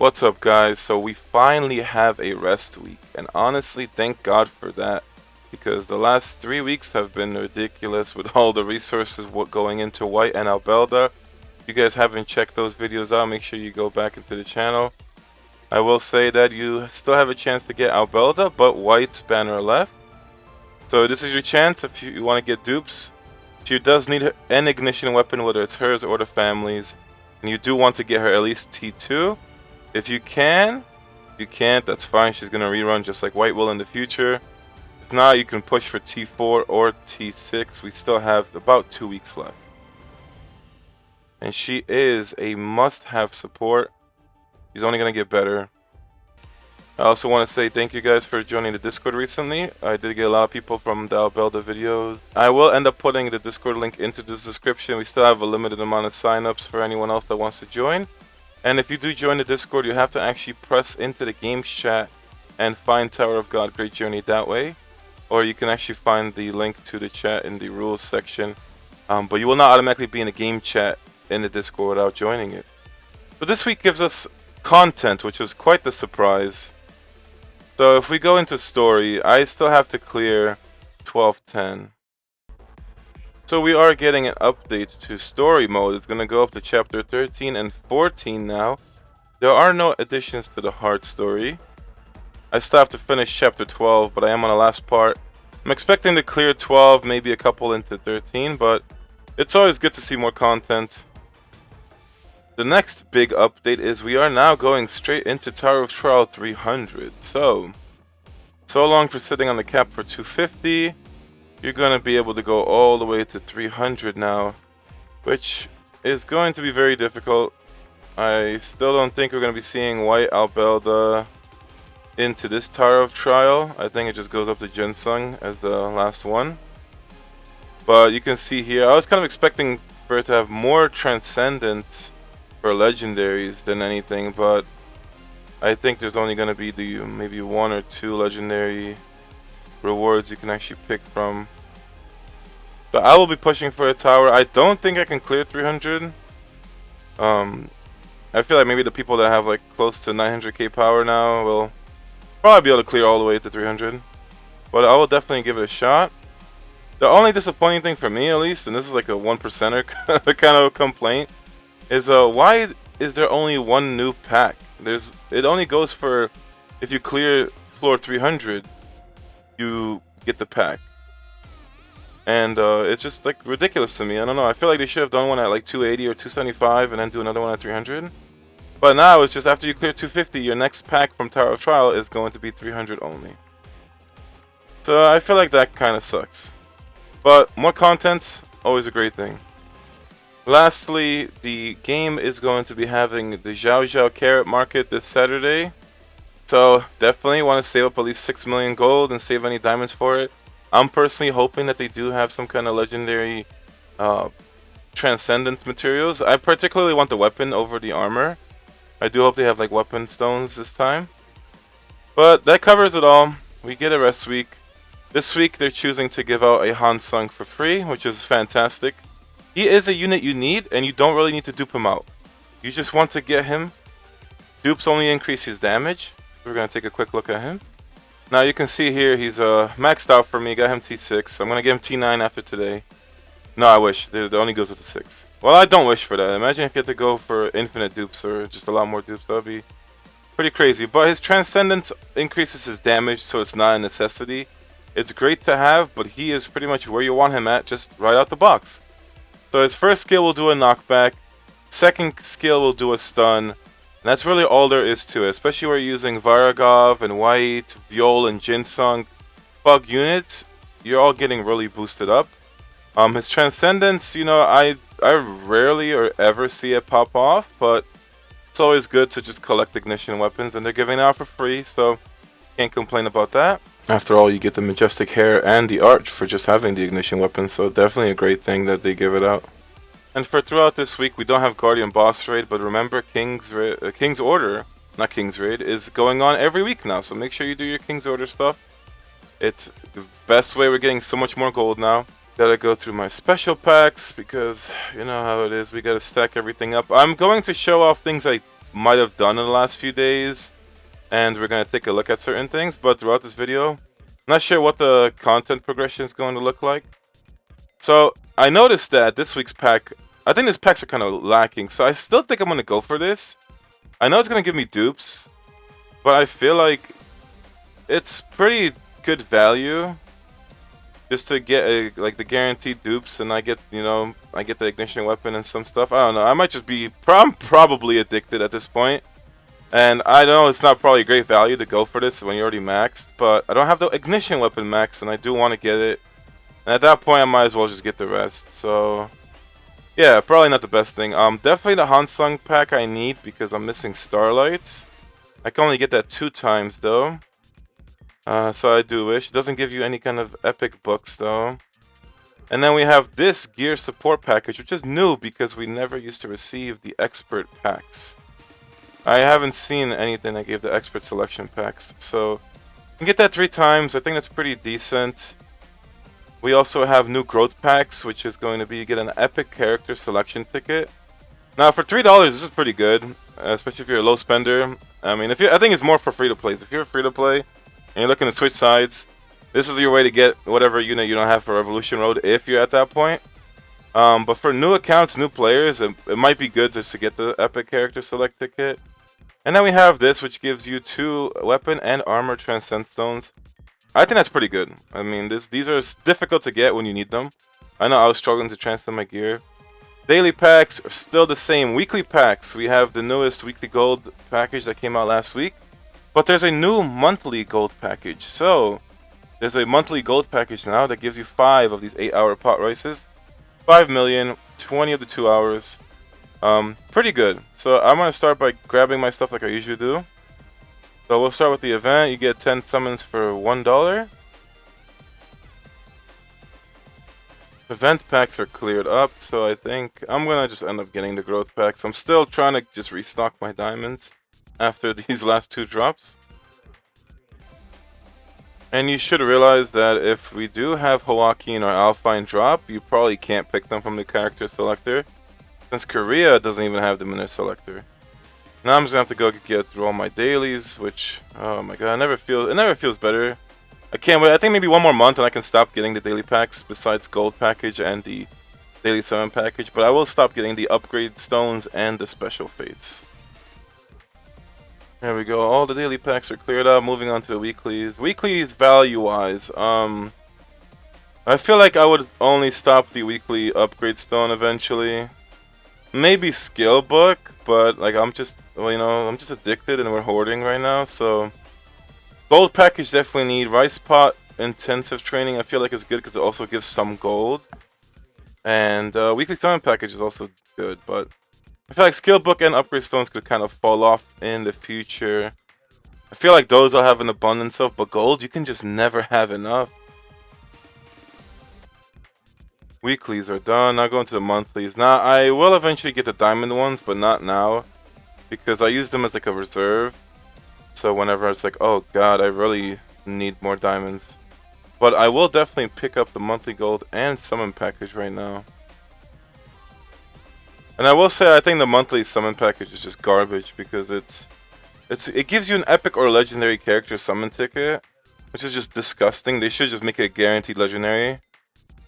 What's up, guys? So we finally have a rest week, and honestly, thank God for that, because the last 3 weeks have been ridiculous with all the resources going into White and Albelda. If you guys haven't checked those videos out, make sure you go back into the channel. I will say that you still have a chance to get Albelda, but White's banner left. So this is your chance if you want to get dupes. She does need an ignition weapon, whether it's hers or the family's, and you do want to get her at least T2. If you can, if you can't, that's fine. She's going to rerun just like White will in the future. If not, you can push for T4 or T6. We still have about 2 weeks left. And she is a must-have support. She's only going to get better. I also want to say thank you guys for joining the Discord recently. I did get a lot of people from the Albelda videos. I will end up putting the Discord link into this description. We still have a limited amount of signups for anyone else that wants to join. And if you do join the Discord, you have to actually press into the games chat and find Tower of God Great Journey that way. Or you can actually find the link to the chat in the rules section. But you will not automatically be in the game chat in the Discord without joining it. But this week gives us content, which is quite the surprise. So if we go into story, I still have to clear 1210. So we are getting an update to story mode. It's going to go up to chapter 13 and 14 now. There are no additions to the heart story. I still have to finish chapter 12, but I am on the last part. I'm expecting to clear 12, maybe a couple into 13, but it's always good to see more content. The next big update is we are now going straight into Tower of Trial 300. So long for sitting on the cap for 250. You're going to be able to go all the way to 300 now, which is going to be very difficult. I still don't think we're going to be seeing White Albelda into this Tower of Trial. I think it just goes up to Hansung as the last one. But you can see here, I was kind of expecting for it to have more Transcendence for legendaries than anything, but I think there's only going to be maybe 1 or 2 legendary rewards you can actually pick from. So I will be pushing for a tower. I don't think I can clear 300. I feel like maybe the people that have like close to 900k power now will probably be able to clear all the way to 300. But I will definitely give it a shot. The only disappointing thing for me, at least, and this is like a 1%er kind of complaint, is why is there only one new pack? It only goes for if you clear floor 300, you get the pack. And it's just like ridiculous to me. I don't know. I feel like they should have done one at like 280 or 275 and then do another one at 300. But now it's just after you clear 250, your next pack from Tower of Trial is going to be 300 only. So I feel like that kind of sucks. But more content's always a great thing. Lastly, the game is going to be having the Xiao Xiao Carrot Market this Saturday. So definitely want to save up at least 6 million gold and save any diamonds for it. I'm personally hoping that they do have some kind of legendary Transcendence materials. I particularly want the weapon over the armor. I do hope they have like weapon stones this time. But that covers it all. We get a rest week. This week they're choosing to give out a Hansung for free, which is fantastic. He is a unit you need, and you don't really need to dupe him out. You just want to get him. Dupes only increase his damage. We're going to take a quick look at him. Now you can see here he's maxed out for me. Got him T6. I'm going to give him T9 after today. No, I wish. It only goes up to 6. Well, I don't wish for that. Imagine if you had to go for infinite dupes or just a lot more dupes. That would be pretty crazy. But his Transcendence increases his damage, so it's not a necessity. It's great to have, but he is pretty much where you want him at, just right out the box. So his first skill will do a knockback, second skill will do a stun, and that's really all there is to it, especially where you're using Varagov and White, Viol and Hansung bug units. You're all getting really boosted up. His Transcendence, you know, I rarely or ever see it pop off, but it's always good to just collect ignition weapons, and they're giving it out for free, so can't complain about that. After all, you get the majestic hair and the arch for just having the ignition weapon, so definitely a great thing that they give it out. And for throughout this week, we don't have Guardian Boss Raid, but remember King's Order, not King's Raid, is going on every week now, so make sure you do your King's Order stuff. It's the best way. We're getting so much more gold now. Gotta go through my special packs, because you know how it is, we gotta stack everything up. I'm going to show off things I might have done in the last few days, and we're going to take a look at certain things. But throughout this video, I'm not sure what the content progression is going to look like. So I noticed that this week's pack, I think these packs are kind of lacking, so I still think I'm going to go for this. I know it's going to give me dupes, but I feel like it's pretty good value just to get like the guaranteed dupes, and I get, you know, I get the ignition weapon and some stuff. I don't know, I might just be probably addicted at this point. And I know it's not probably great value to go for this when you're already maxed, but I don't have the ignition weapon maxed, and I do want to get it. And at that point, I might as well just get the rest. So yeah, probably not the best thing. Definitely the Hansung pack I need because I'm missing Starlights. I can only get that 2 times though. So I do wish. It doesn't give you any kind of epic books though. And then we have this gear support package, which is new because we never used to receive the expert packs. I haven't seen anything that gave the expert selection packs. So you can get that 3 times. I think that's pretty decent. We also have new growth packs, which is going to be, you get an epic character selection ticket. Now for $3, this is pretty good, especially if you're a low spender. I mean, if you, I think it's more for free to play. If you're free to play and you're looking to switch sides, this is your way to get whatever unit you don't have for Revolution Road if you're at that point. But for new accounts, new players, it might be good just to get the epic character select ticket. And then we have this, which gives you 2 weapon and armor transcend stones. I think that's pretty good. I mean, these are difficult to get when you need them. I know I was struggling to transcend my gear. Daily packs are still the same. Weekly packs, we have the newest weekly gold package that came out last week. But there's a new monthly gold package. So there's a monthly gold package now that gives you 5 of these 8-hour pot races. 5 million, 20 of the 2 hours. Pretty good. So I'm going to start by grabbing my stuff like I usually do. So we'll start with the event. You get 10 summons for $1. Event packs are cleared up, so I think I'm gonna just end up getting the growth packs. I'm still trying to just restock my diamonds after these last 2 drops. And you should realize that if we do have Joaquin or Alpine drop, you probably can't pick them from the character selector, since Korea doesn't even have them in their selector. Now I'm just gonna have to go get through all my dailies, which, oh my god, it never feels better. I can't wait. I think maybe one more month and I can stop getting the daily packs besides gold package and the daily summon package, but I will stop getting the upgrade stones and the special fates. There we go. All the daily packs are cleared up. Moving on to the weeklies. Weeklies value wise, I feel like I would only stop the weekly upgrade stone eventually. Maybe skill book, but like I'm just, well, you know, I'm just addicted and we're hoarding right now. So gold package definitely need. Rice pot intensive training I feel like is good because it also gives some gold. And weekly summon package is also good, but I feel like skill book and upgrade stones could kind of fall off in the future. I feel like those I'll have an abundance of, but gold you can just never have enough. Weeklies are done. Now going to the monthlies. Now I will eventually get the diamond ones, but not now because I use them as like a reserve. So whenever it's like, oh god, I really need more diamonds. But I will definitely pick up the monthly gold and summon package right now. And I will say I think the monthly summon package is just garbage because it gives you an epic or legendary character summon ticket, which is just disgusting. They should just make it a guaranteed legendary.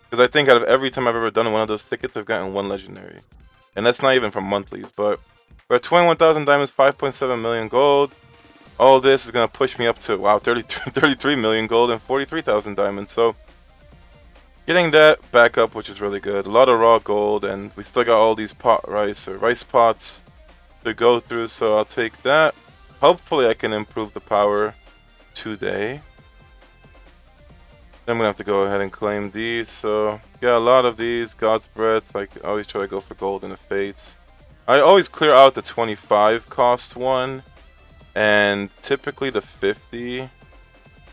Because I think out of every time I've ever done one of those tickets, I've gotten 1 legendary. And that's not even from monthlies. But we're at 21,000 diamonds, 5.7 million gold. All this is going to push me up to, wow, 33 million gold and 43,000 diamonds. So getting that back up, which is really good. A lot of raw gold, and we still got all these rice pots to go through. So I'll take that. Hopefully I can improve the power today. I'm gonna have to go ahead and claim these. So yeah, a lot of these God's breads. Like I always try to go for gold in the fates. I always clear out the 25 cost one, and typically the 50.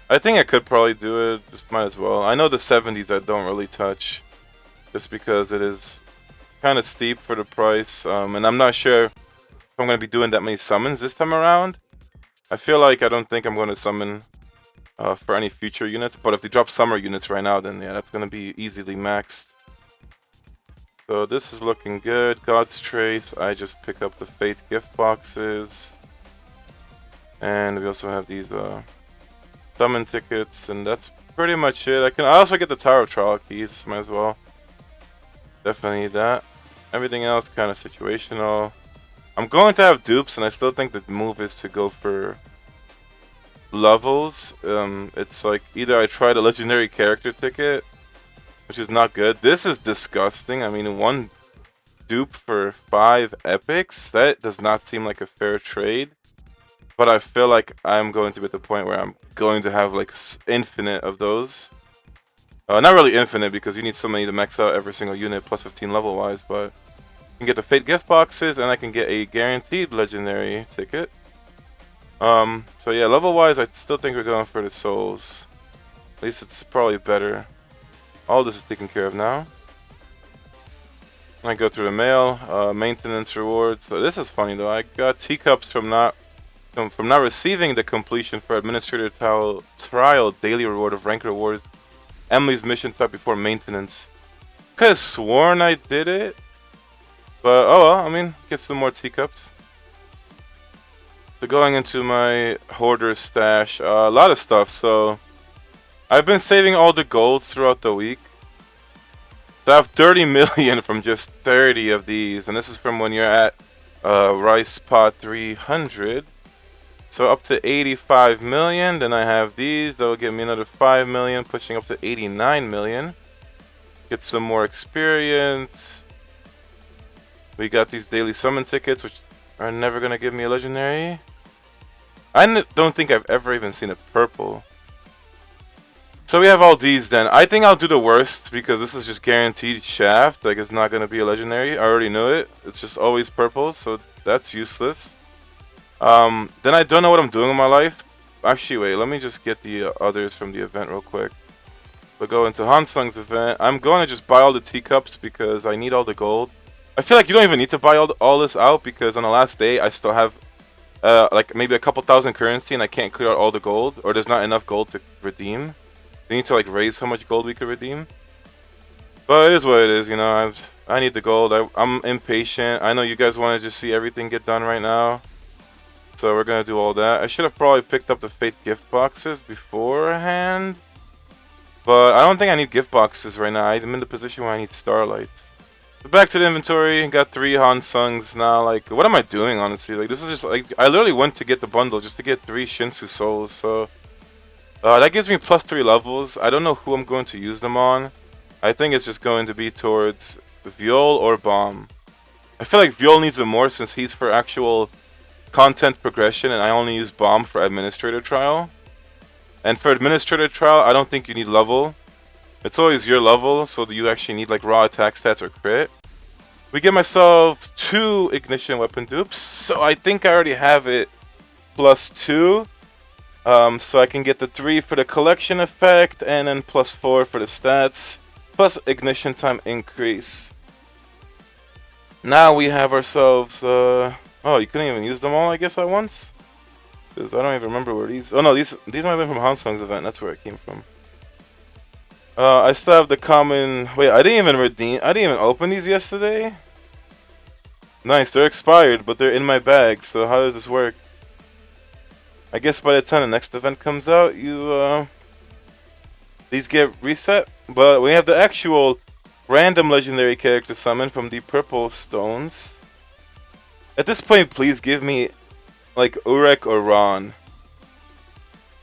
I think I could probably do it. Just might as well. I know the 70s I don't really touch, just because it is kind of steep for the price. And I'm not sure if I'm gonna be doing that many summons this time around. I feel like I don't think I'm going to summon for any future units, but if they drop summer units right now, then yeah, that's gonna be easily maxed. So this is looking good. God's Trace. I just pick up the Faith gift boxes. And we also have these summon tickets, and that's pretty much it. I also get the Tower of Trial keys, might as well. Definitely need that. Everything else kind of situational. I'm going to have dupes, and I still think the move is to go for levels. It's like either I try the legendary character ticket, which is not good. This is disgusting. I mean, one dupe for 5 epics? That does not seem like a fair trade. But I feel like I'm going to be at the point where I'm going to have like infinite of those. Not really infinite, because you need so many to max out every single unit plus 15 level wise, but I can get the Fate gift boxes and I can get a guaranteed legendary ticket. So yeah, level wise I still think we're going for the souls. At least it's probably better. All this is taken care of now. I go through the mail, maintenance rewards. So this is funny though. I got teacups from not receiving the completion for Administrator Trial daily reward of rank rewards. Emily's mission type before maintenance. Could have sworn I did it, but oh well. I mean, get some more teacups. So going into my hoarder stash, a lot of stuff. So I've been saving all the golds throughout the week. So I have 30 million from just 30 of these, and this is from when you're at Rice Pot 300. So up to 85 million. Then I have these. That will give me another 5 million, pushing up to 89 million. Get some more experience. We got these daily summon tickets, which are never gonna give me a legendary. I don't think I've ever even seen a purple. So we have all these then. I think I'll do the worst because this is just guaranteed shaft. Like, it's not gonna be a legendary. I already knew it. It's just always purple, so that's useless. Then I don't know what I'm doing in my life. Actually, wait, let me just get the others from the event real quick. We'll go into Hansung's event. I'm going to just buy all the teacups because I need all the gold. I feel like you don't even need to buy all this out because on the last day I still have like maybe a couple thousand currency and I can't clear out all the gold, or there's not enough gold to redeem. We need to like raise how much gold we could redeem. But it is what it is, you know. I need the gold. I'm impatient. I know you guys want to just see everything get done right now. So we're gonna do all that. I should have probably picked up the Fate gift boxes beforehand. But I don't think I need gift boxes right now. I'm in the position where I need starlights. So back to the inventory. Got 3 Hansungs now. Like, what am I doing, honestly? Like, this is just like, I literally went to get the bundle just to get 3 Shinsu souls. So that gives me plus 3 levels. I don't know who I'm going to use them on. I think it's just going to be towards Viol or Bomb. I feel like Viol needs it more since he's for actual content progression, and I only use Bomb for Administrator Trial. And for Administrator Trial, I don't think you need level. It's always your level, so you actually need like raw attack stats or crit. We get myself 2 Ignition Weapon dupes, so I think I already have it plus 2. So I can get the 3 for the collection effect, and then plus 4 for the stats, plus ignition time increase. Now we have ourselves oh, you couldn't even use them all, I guess, at once? Because I don't even remember where these... Oh, no, these might have been from Hansung's event. That's where it came from. I still have the common... Wait, I didn't even open these yesterday? Nice, they're expired, but they're in my bag. So how does this work? I guess by the time the next event comes out, these get reset. But we have the actual random legendary character summon from the purple stones. At this point, please give me, like, Urek or Ron.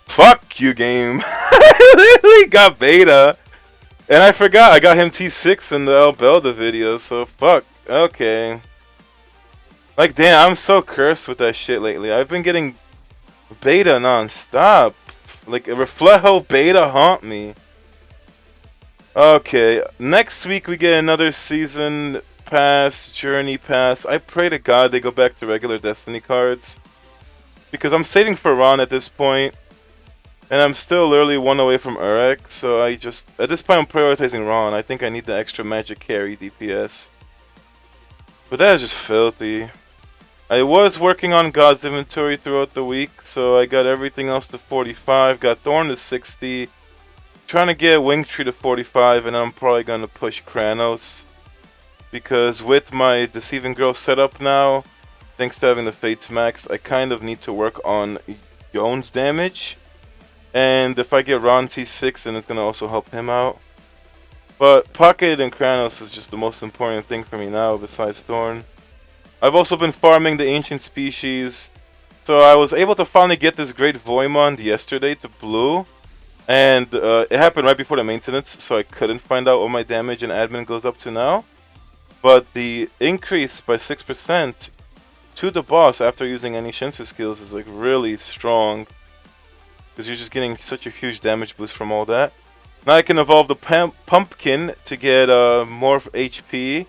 Fuck you, game. I literally got beta. And I forgot, I got him T6 in the Albelda video, so fuck. Okay. Like, damn, I'm so cursed with that shit lately. I've been getting beta non-stop. Like, Reflejo beta haunt me. Okay, next week we get another season pass, journey pass. I pray to God they go back to regular Destiny cards, because I'm saving for Ron at this point, and I'm still literally 1 away from Urek. So I just, at this point, I'm prioritizing Ron. I think I need the extra magic carry DPS, but that is just filthy. I was working on God's inventory throughout the week, so I got everything else to 45, got Thorn to 60, trying to get Wing Tree to 45, and I'm probably gonna push Kranos. because with my Deceiving Girl setup now, thanks to having the Fates max, I kind of need to work on Yon's damage. And if I get Ron T6, then it's going to also help him out. But Pocket and Kranos is just the most important thing for me now, besides Thorn. I've also been farming the Ancient Species. So I was able to finally get this Great Voimond yesterday to blue. And it happened right before the maintenance, so I couldn't find out what my damage and admin goes up to now. But the increase by 6% to the boss after using any Shinsu skills is like really strong. Because you're just getting such a huge damage boost from all that. Now I can evolve the Pumpkin to get more HP.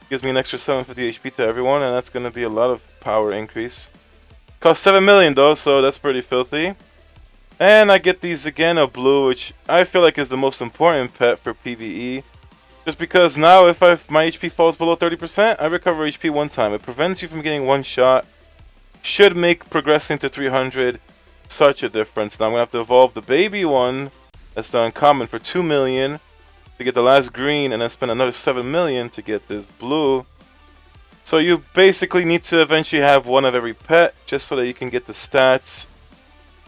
Gives me an extra 750 HP to everyone, and that's going to be a lot of power increase. Costs 7 million though, so that's pretty filthy. And I get these again of blue, which I feel like is the most important pet for PvE. Just because now if my HP falls below 30%, I recover HP one time. It prevents you from getting one shot. Should make progressing to 300 such a difference. Now I'm going to have to evolve the baby one, that's the uncommon, for 2 million to get the last green, and then spend another 7 million to get this blue. So you basically need to eventually have one of every pet, just so that you can get the stats,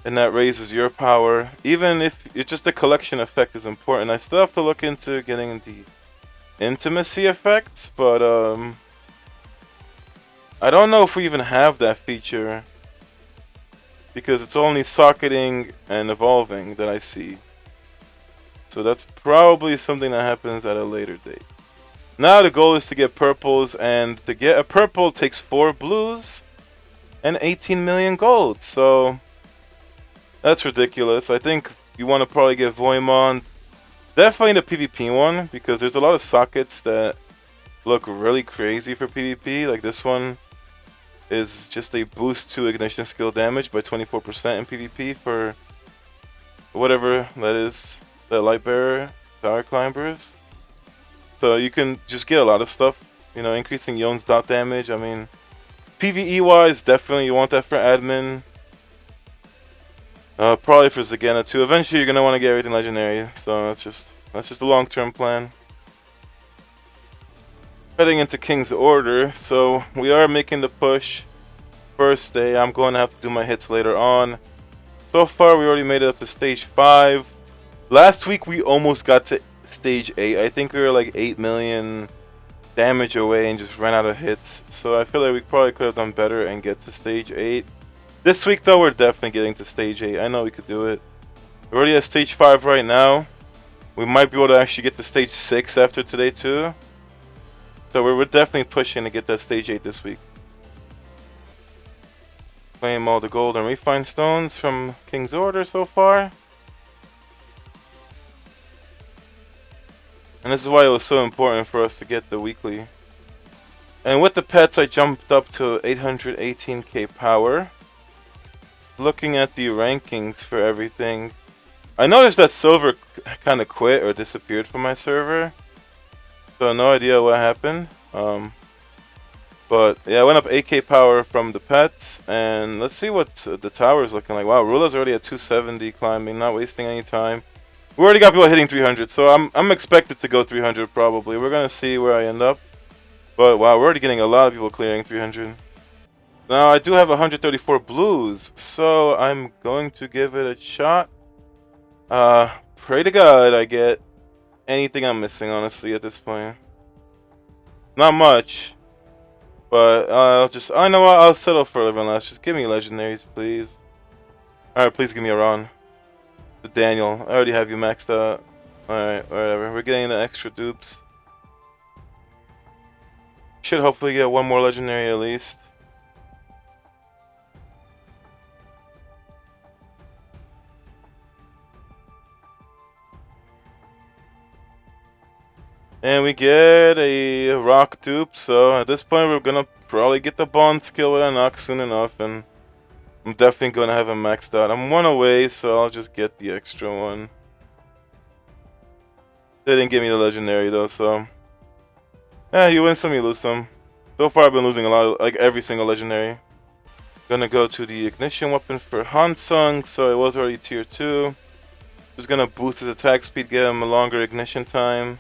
and that raises your power. Even if it's just the collection effect is important. I still have to look into getting the intimacy effects, but I don't know if we even have that feature, because it's only socketing and evolving that I see. So that's probably something that happens at a later date. Now the goal is to get purples, and to get a purple takes 4 blues and 18 million gold. So that's ridiculous. I think you want to probably get Voimond. Definitely the PvP one, because there's a lot of sockets that look really crazy for PvP. Like this one is just a boost to ignition skill damage by 24% in PvP for whatever that is, the Lightbearer Tower Climbers. So you can just get a lot of stuff, you know, increasing Yon's dot damage. I mean, PvE wise, definitely you want that for admin. Probably for Zagena too. Eventually you're gonna want to get everything legendary, so that's just a long-term plan. Heading into King's Order, so we are making the push. First day, I'm going to have to do my hits later on. So far, we already made it up to stage 5. Last week, we almost got to stage 8. I think we were like 8 million damage away and just ran out of hits. So I feel like we probably could have done better and get to stage 8. This week, though, we're definitely getting to stage 8. I know we could do it. We're already at stage 5 right now. We might be able to actually get to stage 6 after today, too. So we're definitely pushing to get that stage 8 this week. Claim all the gold and refined stones from King's Order so far. And this is why it was so important for us to get the weekly. And with the pets, I jumped up to 818k power. Looking at the rankings for everything, I noticed that silver kind of quit or disappeared from my server. So no idea what happened. But yeah, I went up 8k power from the pets, and let's see what the tower is looking like. Wow, Rula's already at 270 climbing, not wasting any time. We already got people hitting 300, so I'm expected to go 300 probably. We're gonna see where I end up. But wow, we're already getting a lot of people clearing 300. Now I do have 134 blues, so I'm going to give it a shot. Pray to God I get anything I'm missing, honestly, at this point. Not much. But I know what, I'll settle for 11 less. Just give me legendaries, please. Alright, please give me a Ron. The Daniel. I already have you maxed out. Alright, whatever. We're getting the extra dupes. Should hopefully get one more legendary at least. And we get a rock dupe, so at this point we're gonna probably get the bond skill with a knock soon enough, and I'm definitely gonna have him maxed out. I'm one away, so I'll just get the extra one. They didn't give me the legendary though, so yeah, you win some, you lose some. So far I've been losing a lot, like every single legendary. Gonna go to the ignition weapon for Hansung, so it was already tier 2. Just gonna boost his attack speed, get him a longer ignition time.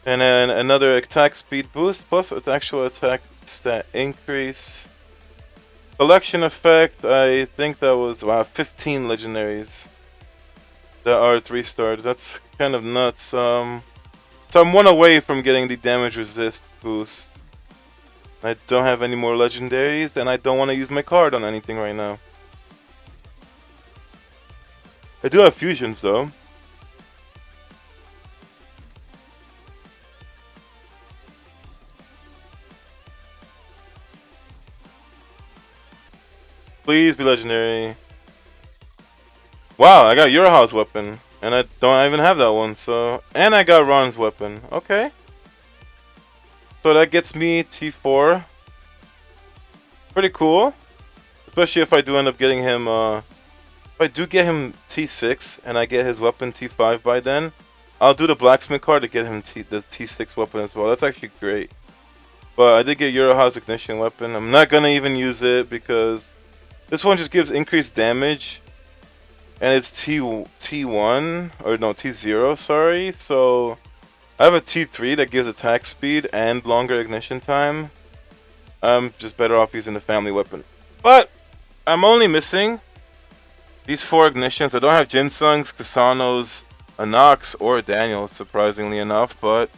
And then another attack speed boost plus actual attack stat increase. Collection effect, I think that was 15 legendaries that are 3-starred. That's kind of nuts. So I'm one away from getting the damage resist boost. I don't have any more legendaries, and I don't want to use my card on anything right now. I do have fusions though. Please be legendary. Wow, I got Uraha's weapon, and I don't even have that one, so... And I got Ron's weapon. Okay. So that gets me T4. Pretty cool. Especially if I do end up getting him, if I do get him T6, and I get his weapon T5 by then, I'll do the blacksmith card to get him the T6 weapon as well. That's actually great. But I did get Uraha's ignition weapon. I'm not gonna even use it because this one just gives increased damage, and it's T1 or no T0, sorry. So I have a T3 that gives attack speed and longer ignition time. I'm just better off using the family weapon. But I'm only missing these 4 ignitions. I don't have Jinsung's, Kasano's, a Nox, or a Daniel, surprisingly enough. But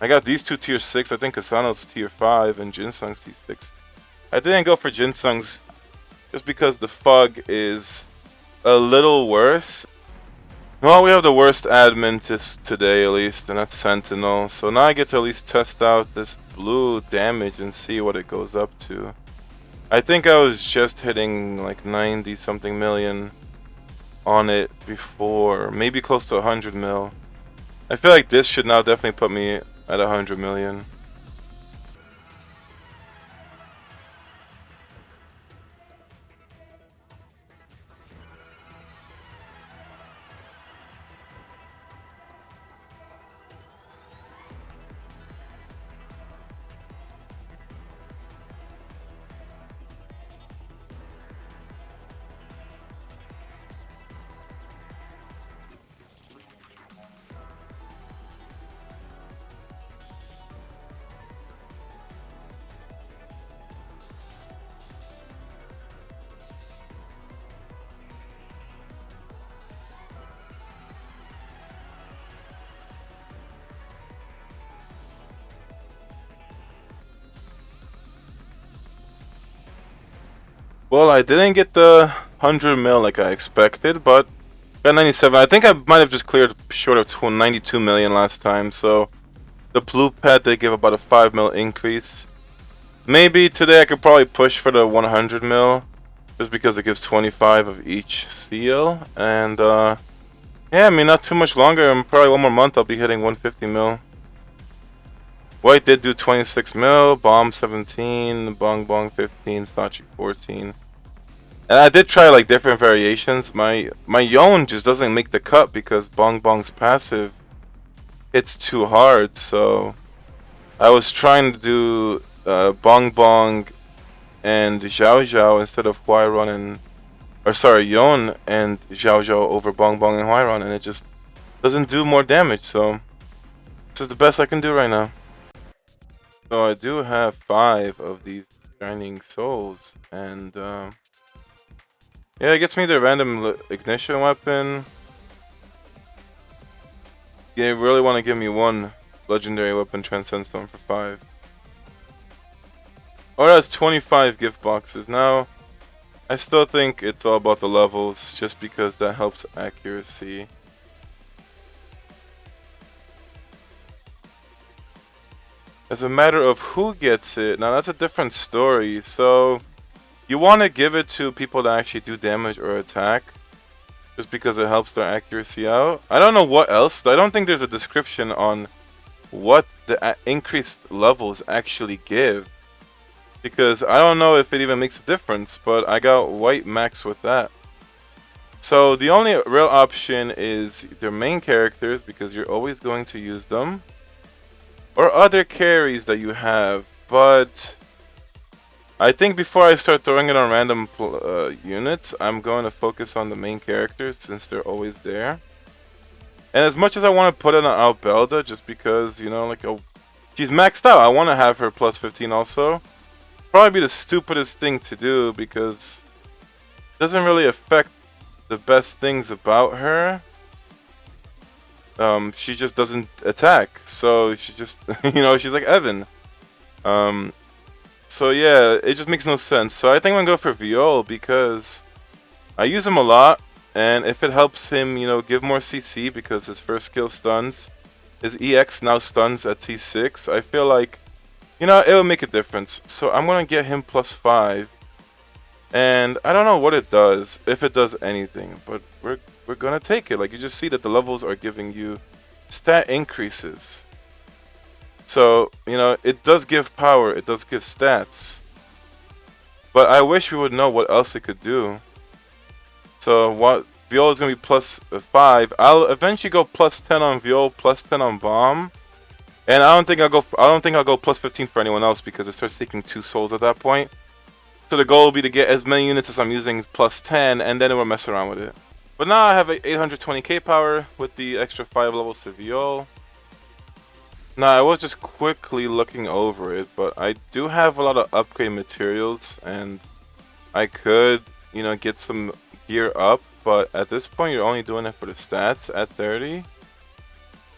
I got these 2 tier 6. I think Kasano's tier 5 and Jinsung's tier 6. I didn't go for Jinsung's just because the Fug is a little worse. Well, we have the worst admin today at least, and that's Sentinel. So now I get to at least test out this blue damage and see what it goes up to. I think I was just hitting like 90 something million on it before, maybe close to 100 mil. I feel like this should now definitely put me at 100 million. Well, I didn't get the 100 mil like I expected, but got 97. I think I might have just cleared short of 92 million last time, so the blue pet did give about a 5 mil increase. Maybe today I could probably push for the 100 mil, just because it gives 25 of each seal, and yeah, I mean, not too much longer, and probably one more month I'll be hitting 150 mil. White did do 26 mil, Bomb 17, Bong Bong 15, Sachi 14. And I did try like different variations. My Yon just doesn't make the cut because Bong Bong's passive hits too hard. So I was trying to do Bong Bong and Xiao Xiao instead of Huairon and... Or sorry, Yon and Xiao Xiao over Bong Bong and Huairon, and it just doesn't do more damage. So this is the best I can do right now. So I do have 5 of these shining souls, and yeah, it gets me the random ignition weapon. Yeah, you really want to give me 1 legendary weapon Transcend Stone for 5. Oh, that's 25 gift boxes. Now, I still think it's all about the levels, just because that helps accuracy. As a matter of who gets it, now that's a different story. So you want to give it to people that actually do damage or attack, just because it helps their accuracy out. I don't know what else. I don't think there's a description on what the increased levels actually give, because I don't know if it even makes a difference, but I got white max with that. So the only real option is their main characters, because you're always going to use them, or other carries that you have. But I think before I start throwing it on random units, I'm going to focus on the main characters since they're always there. And as much as I want to put it on Albelda, just because, you know, like, she's maxed out. I want to have her plus 15 also. Probably be the stupidest thing to do because it doesn't really affect the best things about her. She just doesn't attack. So she just, you know, she's like Evan. So yeah, it just makes no sense. So I think I'm gonna go for Viol because I use him a lot, and if it helps him, you know, give more CC because his first skill stuns, his EX now stuns at T6, I feel like, you know, it will make a difference. So I'm gonna get him plus 5, and I don't know what it does, if it does anything, but we're gonna take it. Like, you just see that the levels are giving you stat increases. So, you know, it does give power, it does give stats. But I wish we would know what else it could do. So what Viol is gonna be plus 5. I'll eventually go plus 10 on Viol, plus 10 on Bomb. And I don't think I'll go plus 15 for anyone else because it starts taking 2 souls at that point. So the goal will be to get as many units as I'm using plus 10, and then we'll mess around with it. But now I have 820k power with the extra 5 levels to Viol. Now I was just quickly looking over it, but I do have a lot of upgrade materials, and I could, you know, get some gear up. But at this point, you're only doing it for the stats at 30.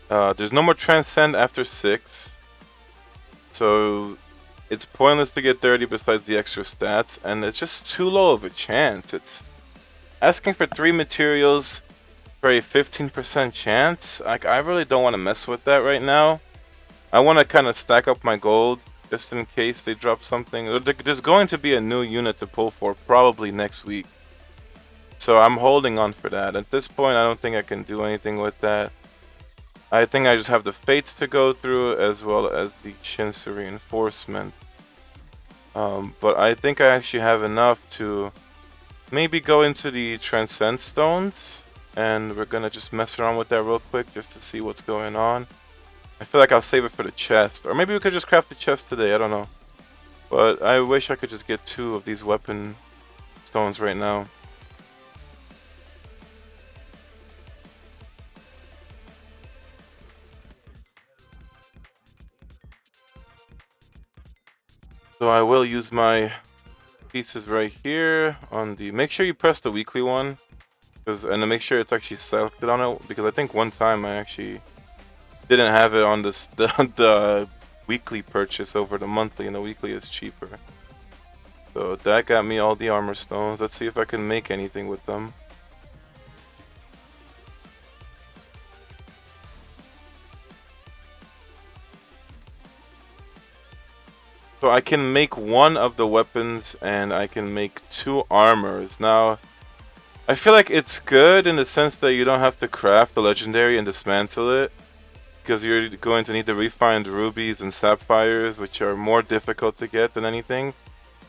There's no more Transcend after 6, so it's pointless to get 30 besides the extra stats, and it's just too low of a chance. It's asking for 3 materials for a 15% chance. Like, I really don't want to mess with that right now. I want to kind of stack up my gold just in case they drop something. There's going to be a new unit to pull for probably next week, so I'm holding on for that. At this point, I don't think I can do anything with that. I think I just have the Fates to go through as well as the Shinsu Reinforcement. But I think I actually have enough to maybe go into the Transcend Stones, and we're gonna just mess around with that real quick just to see what's going on. I feel like I'll save it for the chest, or maybe we could just craft the chest today, I don't know. But I wish I could just get 2 of these weapon stones right now. So I will use my pieces right here on the... Make sure you press the weekly one, and then make sure it's actually selected on it, because I think one time I actually didn't have it on this the weekly purchase over the monthly, and the weekly is cheaper. So that got me all the armor stones. Let's see if I can make anything with them. So I can make 1 of the weapons, and I can make 2 armors. Now, I feel like it's good in the sense that you don't have to craft the legendary and dismantle it, because you're going to need the refined rubies and sapphires, which are more difficult to get than anything,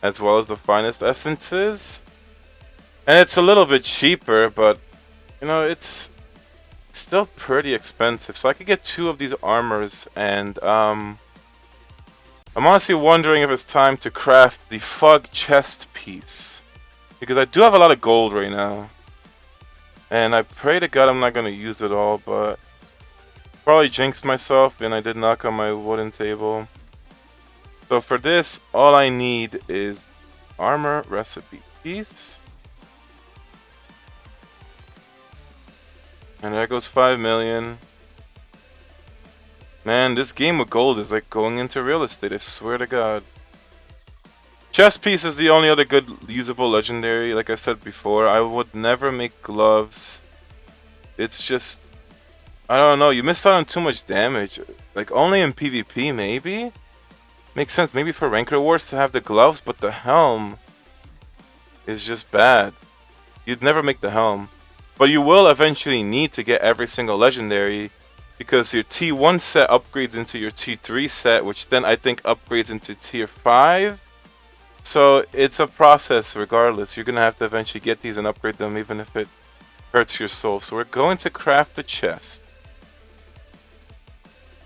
as well as the finest essences. And it's a little bit cheaper, but, you know, it's still pretty expensive. So I could get 2 of these armors, and I'm honestly wondering if it's time to craft the Fog chest piece, because I do have a lot of gold right now, and I pray to God I'm not going to use it all, but probably jinxed myself, and I did knock on my wooden table. So for this, all I need is armor recipe piece. And there goes 5 million. Man, this game of gold is like going into real estate, I swear to God. Chest piece is the only other good usable legendary. Like I said before, I would never make gloves. It's just, I don't know, you missed out on too much damage. Like, only in PvP, maybe? Makes sense, maybe for Ranker Wars to have the gloves, but the helm is just bad. You'd never make the helm. But you will eventually need to get every single legendary, because your T1 set upgrades into your T3 set, which then I think upgrades into Tier 5. So it's a process regardless. You're going to have to eventually get these and upgrade them, even if it hurts your soul. So we're going to craft the chest.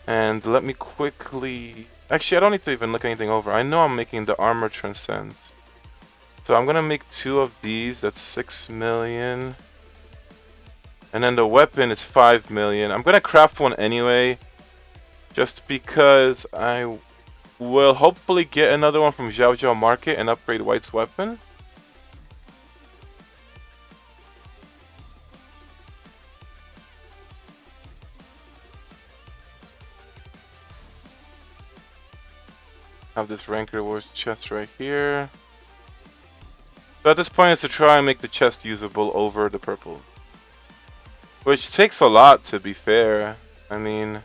And let me quickly... Actually, I don't need to even look anything over. I know I'm making the armor transcends. So I'm going to make 2 of these. That's 6 million. And then the weapon is 5 million. I'm gonna craft one anyway, just because I will hopefully get another one from Zhao Zhao Market and upgrade White's weapon. Have this Ranker Wars chest right here. So at this point, it's to try and make the chest usable over the purple. Which takes a lot, to be fair. I mean,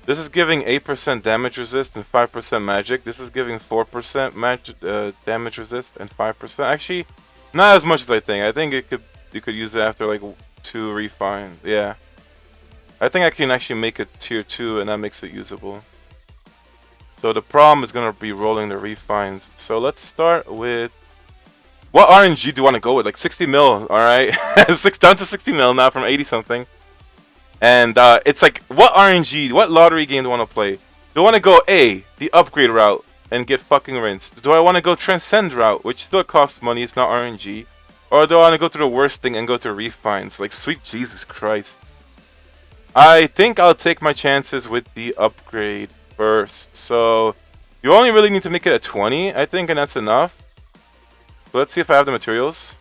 this is giving 8% damage resist and 5% magic. This is giving 4% damage resist and 5%. Actually, not as much as I think. I think you could use it after like 2 refine. Yeah. I think I can actually make it tier 2 and that makes it usable. So the problem is going to be rolling the refines. So let's start with... What RNG do you want to go with? Like 60 mil, alright? Down to 60 mil now from 80 something. And it's like, what RNG, what lottery game do I want to play? Do I want to go A, the upgrade route, and get fucking rinsed? Do I want to go Transcend route, which still costs money, it's not RNG? Or do I want to go to the worst thing and go to refines? Like, sweet Jesus Christ. I think I'll take my chances with the upgrade first. So, you only really need to make it a 20, I think, and that's enough. So let's see if I have the materials.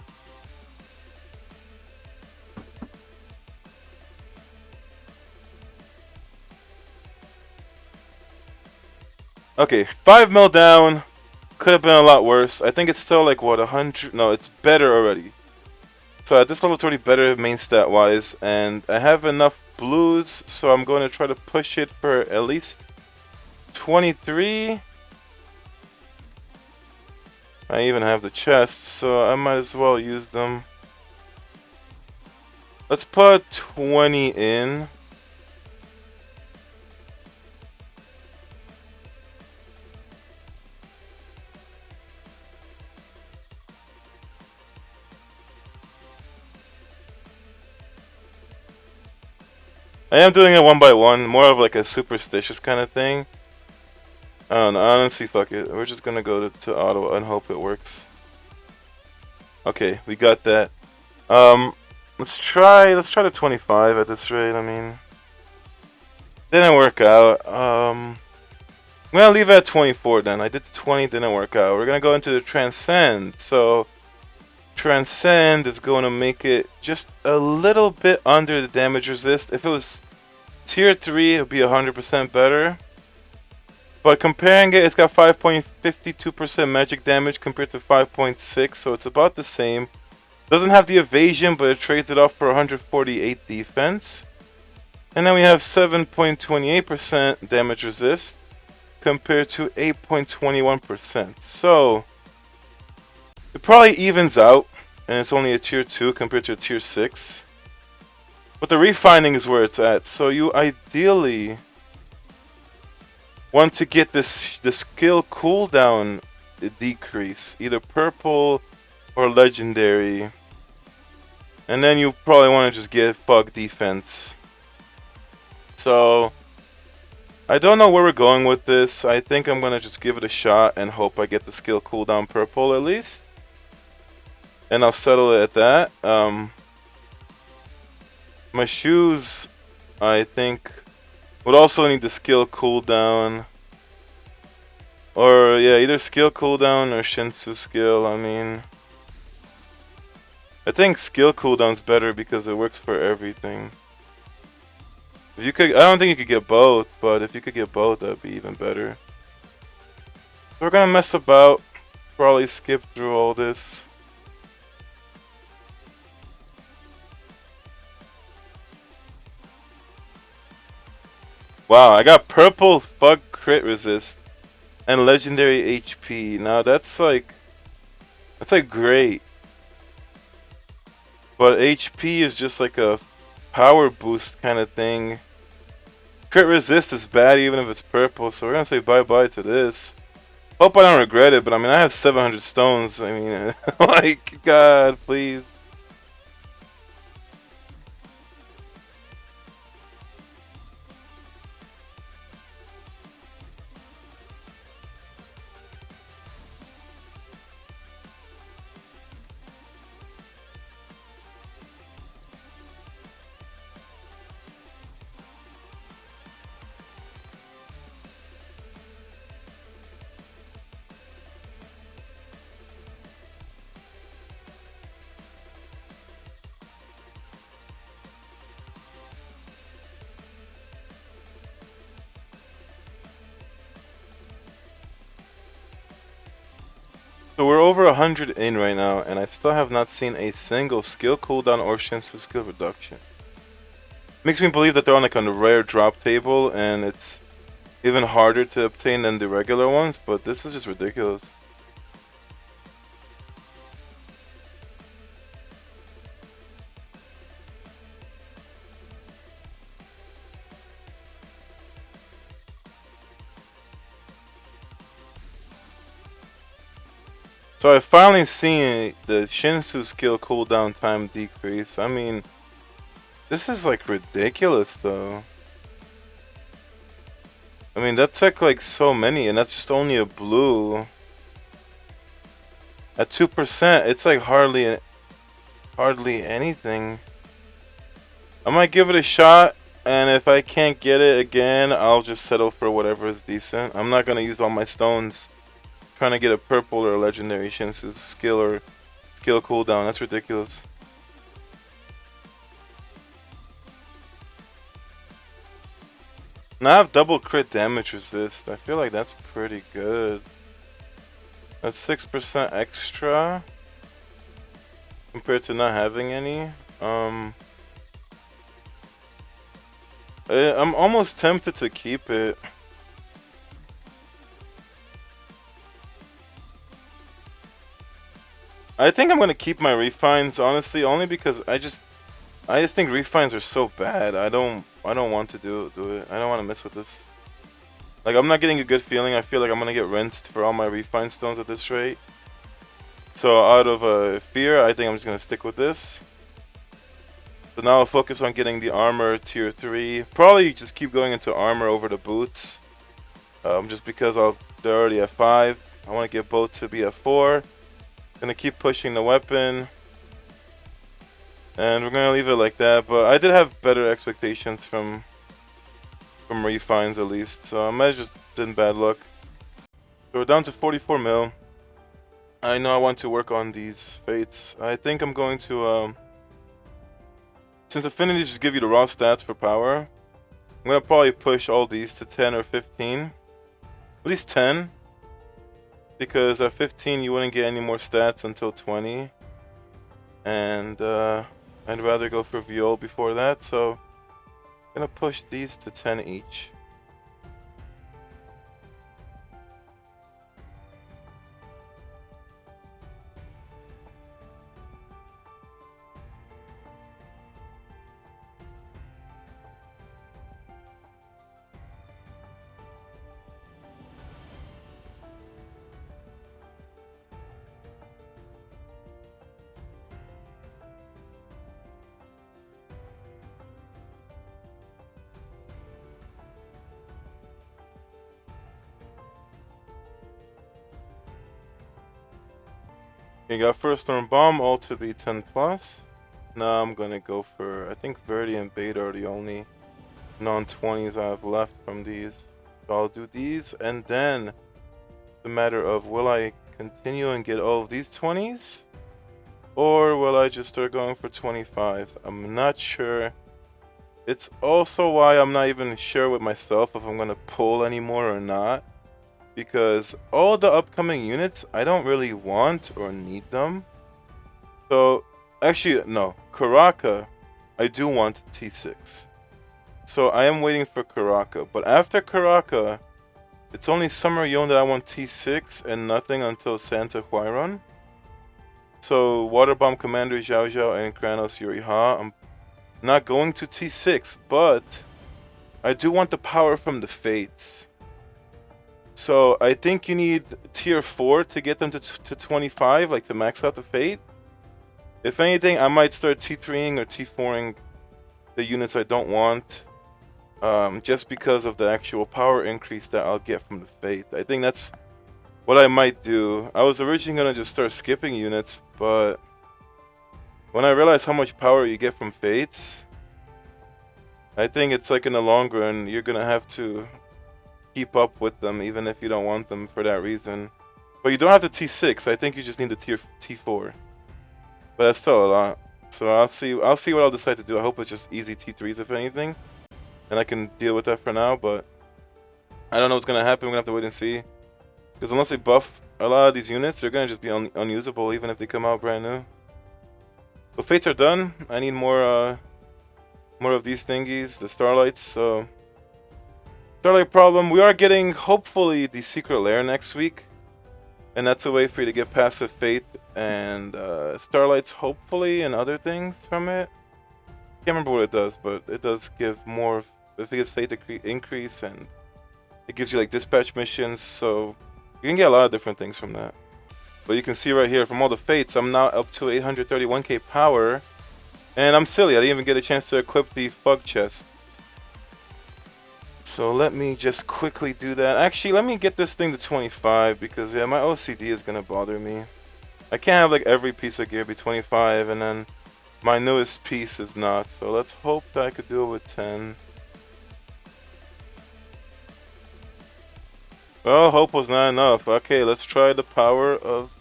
Okay, 5 mil down. Could have been a lot worse. I think it's still like, what, 100? No, it's better already. So at this level, it's already better main stat wise. And I have enough blues, so I'm going to try to push it for at least 23. I even have the chests, so I might as well use them. Let's put 20 in. I am doing it one by one, more of like a superstitious kind of thing. I don't know, honestly, fuck it. We're just gonna go to auto and hope it works. Okay, we got that. Let's try the 25 at this rate. I mean, didn't work out. I'm gonna leave it at 24 then. I did the 20, didn't work out. We're gonna go into the Transcend. So Transcend is going to make it just a little bit under the damage resist. If it was tier 3, it would be 100% better. But comparing it, it's got 5.52% magic damage compared to 5.6, so it's about the same. Doesn't have the evasion, but it trades it off for 148 defense. And then we have 7.28% damage resist compared to 8.21%. So it probably evens out, and it's only a tier 2 compared to a tier 6. But the refining is where it's at, so you ideally want to get the skill cooldown decrease, either purple or legendary. And then you probably want to just get bug defense. So I don't know where we're going with this. I think I'm gonna just give it a shot and hope I get the skill cooldown purple at least. And I'll settle it at that. My shoes, I think, would also need the skill cooldown. Or, yeah, either skill cooldown or Shinsu skill. I mean, I think skill cooldown's better because it works for everything. If you could, I don't think you could get both, but if you could get both, that'd be even better. So we're gonna mess about, probably skip through all this. Wow, I got purple bug crit resist and legendary HP. Now that's like great. But HP is just like a power boost kind of thing. Crit resist is bad even if it's purple, so we're gonna say bye-bye to this. Hope I don't regret it, but I mean, I have 700 stones. I mean, like, God, please. So we're over 100 in right now, and I still have not seen a single skill cooldown or Shinsu skill reduction. Makes me believe that they're on like a rare drop table, and it's even harder to obtain than the regular ones, but this is just ridiculous. So I've finally seen the Shinsu skill cooldown time decrease. I mean, this is like ridiculous though. I mean, that took like so many, and that's just only a blue. At 2%, it's like hardly anything. I might give it a shot, and if I can't get it again, I'll just settle for whatever is decent. I'm not gonna use all my stones trying to get a purple or a legendary Shinsu skill or skill cooldown. That's ridiculous. Now I have double crit damage resist. I feel like that's pretty good. That's 6% extra compared to not having any. I'm almost tempted to keep it. I think I'm gonna keep my refines, honestly, only because I just think refines are so bad. I don't want to do it. I don't want to mess with this. Like, I'm not getting a good feeling. I feel like I'm gonna get rinsed for all my refine stones at this rate. So out of fear, I think I'm just gonna stick with this. So now I'll focus on getting the armor tier 3. Probably just keep going into armor over the boots. Just because they're already at 5. I want to get both to be at 4. Gonna keep pushing the weapon. And we're gonna leave it like that. But I did have better expectations from refines at least. So I might have just been bad luck. So we're down to 44 mil. I know I want to work on these fates. I think I'm going to since affinities just give you the raw stats for power, I'm gonna probably push all these to 10 or 15. At least 10. Because at 15 you wouldn't get any more stats until 20. And I'd rather go for Viol before that, so I'm gonna push these to 10 each. You got First Storm Bomb, all to be 10 plus. Now I'm gonna go for, I think Verdi and Beta are the only non-20s I have left from these. So I'll do these, and then the matter of will I continue and get all of these 20s? Or will I just start going for 25s? I'm not sure. It's also why I'm not even sure with myself if I'm gonna pull anymore or not. Because all the upcoming units, I don't really want or need them. So, actually, no. Karaka, I do want T6. So I am waiting for Karaka. But after Karaka, it's only Summer Yon that I want T6 and nothing until Santa Huayron. So Water Bomb Commander Zhao Zhao and Kranos Yuriha. I'm not going to T6, but I do want the power from the Fates. So I think you need tier 4 to get them to 25, like to max out the Fate. If anything, I might start T3ing or T4ing the units I don't want. Just because of the actual power increase that I'll get from the Fate. I think that's what I might do. I was originally going to just start skipping units, but when I realized how much power you get from Fates, I think it's like in the long run, you're going to have to keep up with them even if you don't want them for that reason. But you don't have the T6. I think you just need the tier T4. But that's still a lot. So I'll see what I'll decide to do. I hope it's just easy T3s if anything. And I can deal with that for now, but I don't know what's gonna happen. We're gonna have to wait and see. Because unless they buff a lot of these units, they're gonna just be unusable even if they come out brand new. But fates are done. I need more of these thingies, the starlights. So starlight problem. We are getting hopefully the secret lair next week, and that's a way for you to get passive fate and starlights hopefully and other things from it. Can't remember what it does, but it does give more. If it gives fate increase, and it gives you like dispatch missions, so you can get a lot of different things from that. But you can see right here from all the fates, I'm now up to 831k power, and I'm silly. I didn't even get a chance to equip the fug chest. So let me just quickly do that. Actually, let me get this thing to 25 because yeah, my OCD is gonna bother me. I can't have like every piece of gear be 25 and then my newest piece is not, so let's hope that I could do it with 10. Well, hope was not enough. Okay, let's try the power of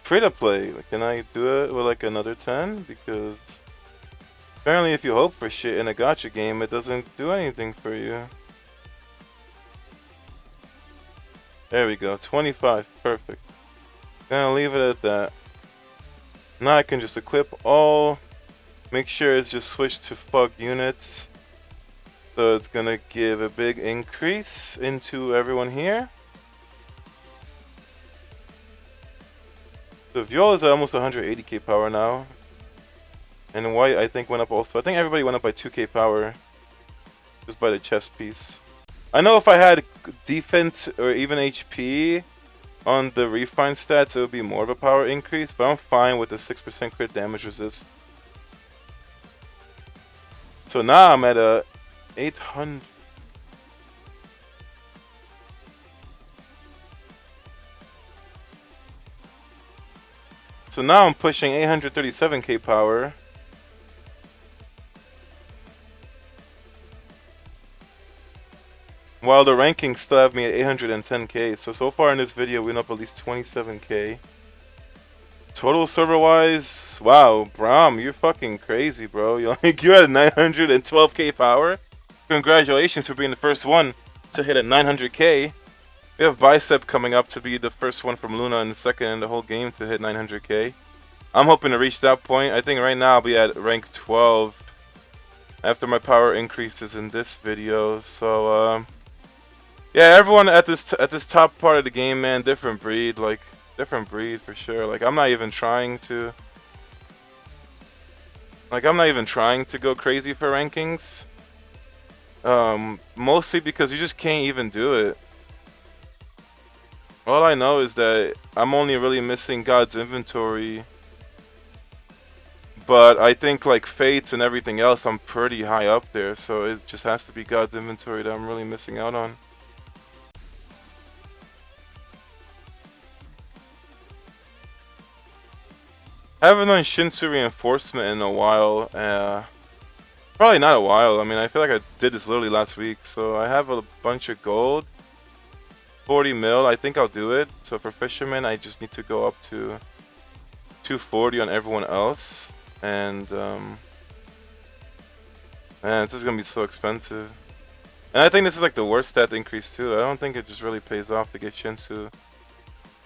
free-to-play. Can I do it with like another 10? Because apparently if you hope for shit in a gacha game, it doesn't do anything for you. There we go, 25, perfect. Gonna leave it at that. Now I can just equip all, make sure it's just switched to fug units. So it's gonna give a big increase into everyone here. The Viola is at almost 180k power now. And white I think went up also. I think everybody went up by 2k power. Just by the chest piece. I know if I had defense or even HP on the refine stats, it would be more of a power increase, but I'm fine with the 6% crit damage resist. So now I'm at a 800. So now I'm pushing 837k power. While the rankings still have me at 810k. So far in this video we went up at least 27k. Total server wise, wow, Braum, you're fucking crazy, bro. You're at 912k power. Congratulations for being the first one to hit at 900k. We have Bicep coming up to be the first one from Luna and the second in the whole game to hit 900k. I'm hoping to reach that point. I think right now I'll be at rank 12 after my power increases in this video. So yeah, everyone at this top part of the game, man, different breed, like different breed for sure. Like I'm not even trying to go crazy for rankings. Mostly because you just can't even do it. All I know is that I'm only really missing God's inventory. But I think like fates and everything else, I'm pretty high up there. So it just has to be God's inventory that I'm really missing out on. I haven't done Shinsu Reinforcement in a while. Probably not a while. I mean, I feel like I did this literally last week. So I have a bunch of gold. 40 mil. I think I'll do it. So for Fisherman, I just need to go up to 240 on everyone else. And man, this is gonna be so expensive. And I think this is like the worst stat increase too. I don't think it just really pays off to get Shinsu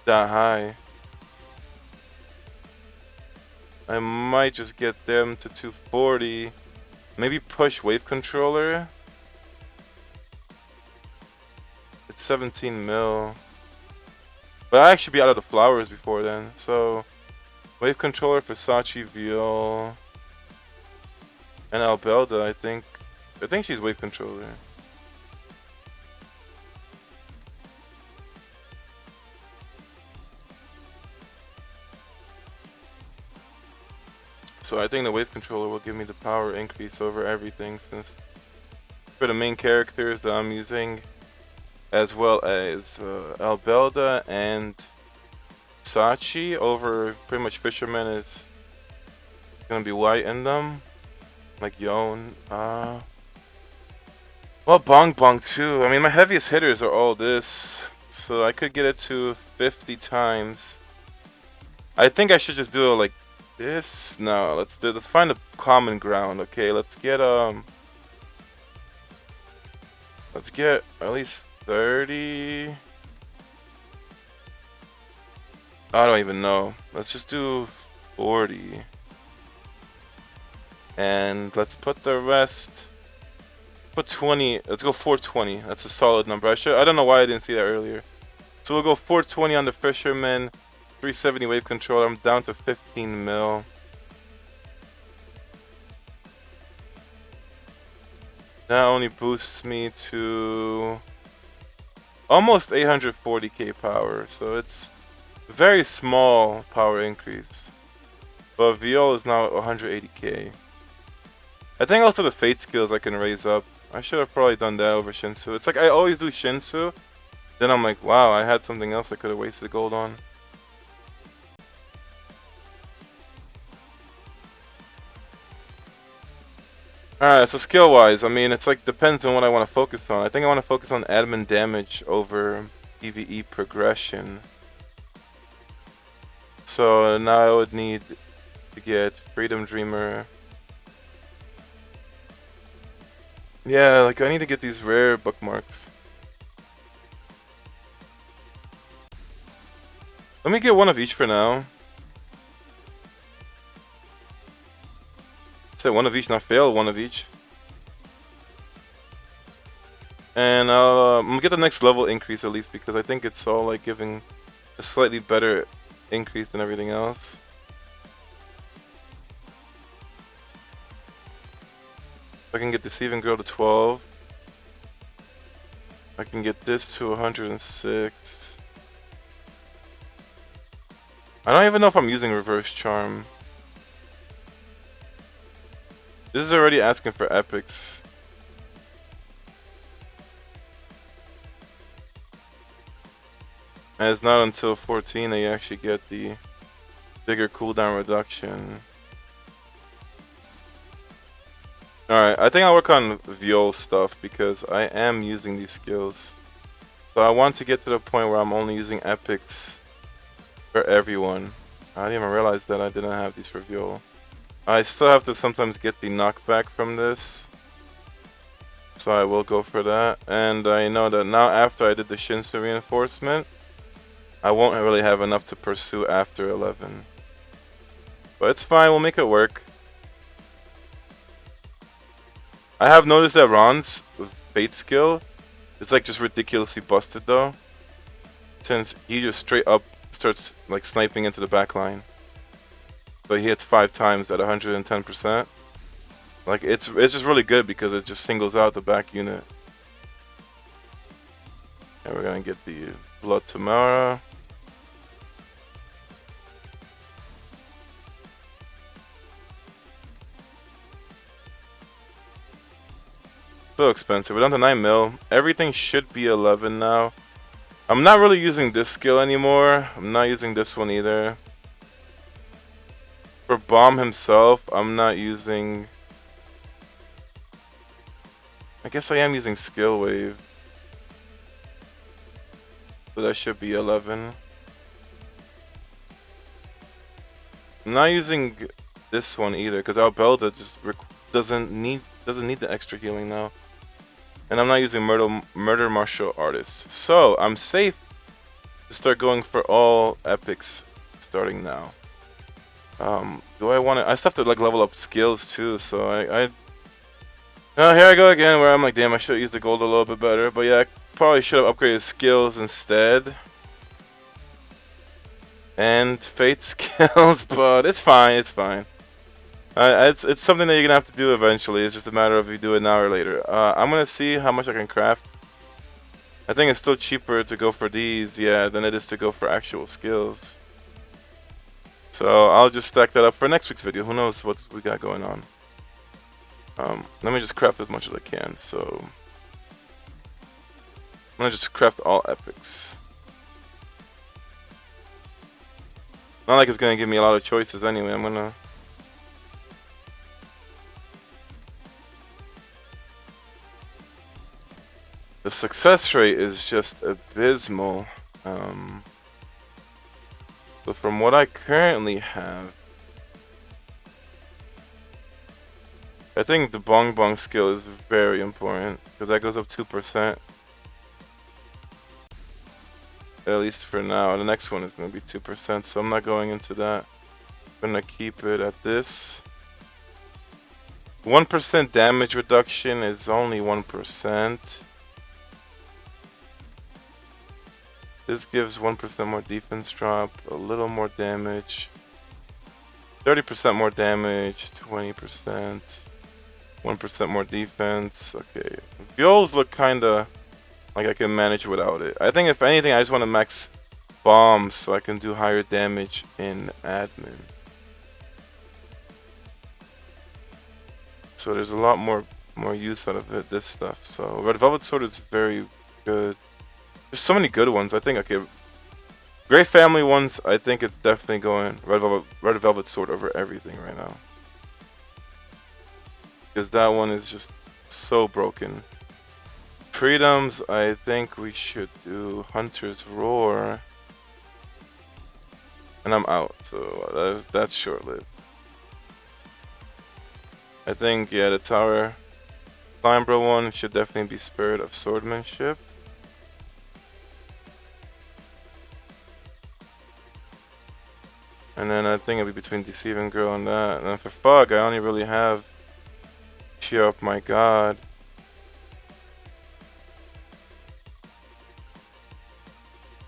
that high. I might just get them to 240. Maybe push Wave Controller. It's 17 mil. But I actually be out of the flowers before then. So Wave Controller for Sachi, Viol, and Albelda, I think. I think she's Wave Controller. So I think the Wave Controller will give me the power increase over everything, since for the main characters that I'm using, as well as Albelda and Sachi over pretty much Fisherman is gonna be white in them, like Yon. Well, Bong Bong too. I mean, my heaviest hitters are all this, so I could get it to 50 times. I think I should just do it like this. No, let's find a common ground. Okay, let's get at least 30. I don't even know. Let's just do 40. And let's put the rest. Put 20. Let's go 420. That's a solid number. I don't know why I didn't see that earlier. So we'll go 420 on the Fisherman. 370 wave controller. I'm down to 15 mil. That only boosts me to almost 840k power. So it's a very small power increase. But Viol is now at 180k. I think also the Fate skills I can raise up. I should have probably done that over Shinsu. It's like I always do Shinsu. Then I'm like, wow, I had something else I could have wasted gold on. Alright, so skill-wise, I mean, it's like depends on what I want to focus on. I think I want to focus on admin damage over PvE progression. So now I would need to get Freedom Dreamer. Yeah, like I need to get these rare bookmarks. Let me get one of each for now. Say one of each, not fail one of each. And I'm gonna get the next level increase at least because I think it's all like giving a slightly better increase than everything else. I can get Deceiving Girl to 12. I can get this to 106. I don't even know if I'm using Reverse Charm. This is already asking for epics. And it's not until 14 that you actually get the bigger cooldown reduction. Alright, I think I'll work on Viol stuff because I am using these skills. So I want to get to the point where I'm only using epics for everyone. I didn't even realize that I didn't have these for Viol. I still have to sometimes get the knockback from this. So I will go for that. And I know that now after I did the Shinsu Reinforcement, I won't really have enough to pursue after 11. But it's fine, we'll make it work. I have noticed that Ron's Fate skill is like just ridiculously busted though. Since he just straight up starts like sniping into the back line. But he hits 5 times at 110%. Like it's just really good because it just singles out the back unit. And we're gonna get the Blood Tamara. So expensive. We're down to 9 mil. Everything should be 11 now. I'm not really using this skill anymore. I'm not using this one either. For Bomb himself, I'm not using... I guess I am using Skill Wave. So that should be 11. I'm not using this one either because Albelda just doesn't need the extra healing now. And I'm not using Murder Martial Artists. So I'm safe to start going for all epics starting now. Do I want to? I still have to like level up skills too. So oh, here I go again where I'm like, damn, I should have used the gold a little bit better. But yeah, I probably should have upgraded skills instead. And Fate skills, but it's fine, it's fine. It's something that you're gonna have to do eventually. It's just a matter of you do it now or later. I'm gonna see how much I can craft. I think it's still cheaper to go for these, yeah, than it is to go for actual skills. So I'll just stack that up for next week's video. Who knows what we got going on. Let me just craft as much as I can. So I'm gonna just craft all epics. Not like it's gonna give me a lot of choices anyway. I'm gonna... The success rate is just abysmal. So from what I currently have, I think the Bong Bong skill is very important because that goes up 2%. At least for now. The next one is going to be 2%, so I'm not going into that. I'm going to keep it at this. 1% damage reduction is only 1%. This gives 1% more defense drop, a little more damage. 30% more damage, 20%. 1% more defense. Okay. Viols look kinda like I can manage without it. I think if anything, I just want to max bombs so I can do higher damage in admin. So there's a lot more use out of it, this stuff. So Red Velvet Sword is very good. There's so many good ones. I think, okay, Grey Family ones, I think it's definitely going Red Velvet Sword over everything right now. Because that one is just so broken. Freedoms, I think we should do Hunter's Roar. And I'm out, so that's short-lived. I think, yeah, the Tower Climber one should definitely be Spirit of Swordsmanship. And then I think it'll be between Deceiving Girl and that. And then for Fog, I only really have Cheer Up My God.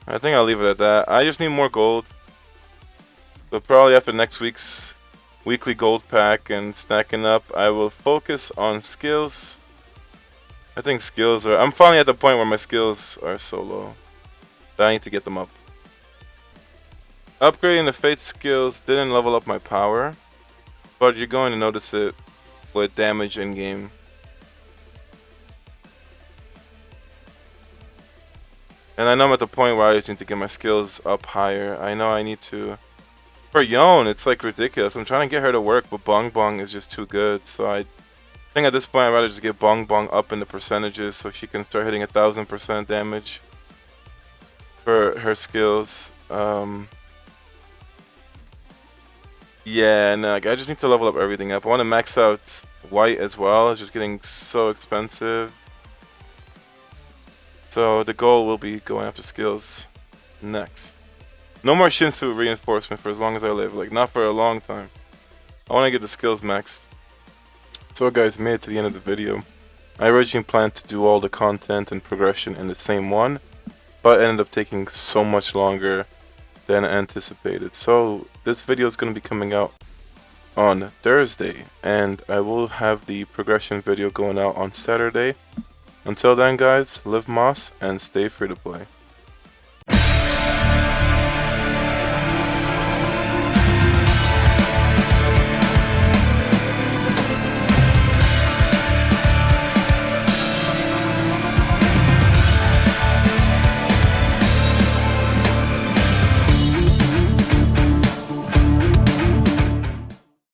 I think I'll leave it at that. I just need more gold. So probably after next week's weekly gold pack and stacking up, I will focus on skills. I think skills are... I'm finally at the point where my skills are so low that I need to get them up. Upgrading the Fate skills didn't level up my power, but you're going to notice it with damage in game. And I know I'm at the point where I just need to get my skills up higher. I know I need to... For Yon, it's like ridiculous. I'm trying to get her to work, but Bong Bong is just too good. So I think at this point I'd rather just get Bong Bong up in the percentages so she can start hitting 1000% damage for her skills. Yeah, and I just need to level up everything up. I want to max out White as well. It's just getting so expensive. So the goal will be going after skills next. No more Shinsu Reinforcement for as long as I live. Like, not for a long time. I want to get the skills maxed. So guys, made it to the end of the video. I originally planned to do all the content and progression in the same one, but it ended up taking so much longer than anticipated. So this video is going to be coming out on Thursday, and I will have the progression video going out on Saturday. Until then guys, live Moss and stay free to play.